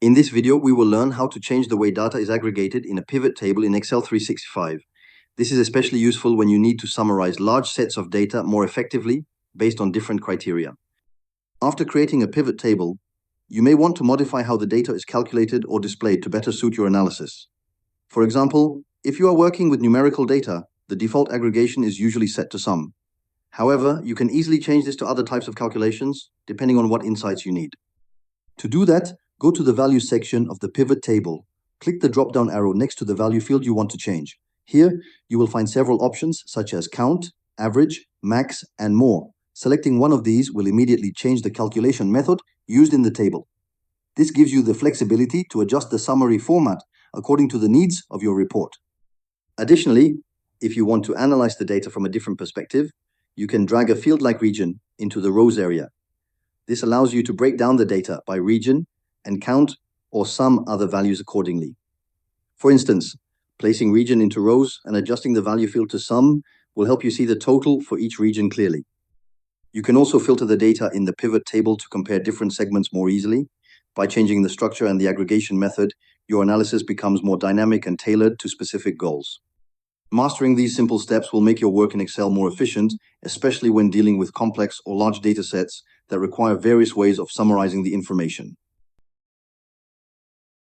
In this video, we will learn how to change the way data is aggregated in a pivot table in Excel 365. This is especially useful when you need to summarize large sets of data more effectively based on different criteria. After creating a pivot table, you may want to modify how the data is calculated or displayed to better suit your analysis. For example, if you are working with numerical data, the default aggregation is usually set to sum. However, you can easily change this to other types of calculations, depending on what insights you need. To do that, go to the Value section of the pivot table. Click the drop-down arrow next to the value field you want to change. Here, you will find several options such as count, average, max, and more. Selecting one of these will immediately change the calculation method used in the table. This gives you the flexibility to adjust the summary format according to the needs of your report. Additionally, if you want to analyze the data from a different perspective, you can drag a field-like region into the rows area. This allows you to break down the data by region and count or sum other values accordingly. For instance, placing region into rows and adjusting the value field to sum will help you see the total for each region clearly. You can also filter the data in the pivot table to compare different segments more easily. By changing the structure and the aggregation method, your analysis becomes more dynamic and tailored to specific goals. Mastering these simple steps will make your work in Excel more efficient, especially when dealing with complex or large data sets that require various ways of summarizing the information.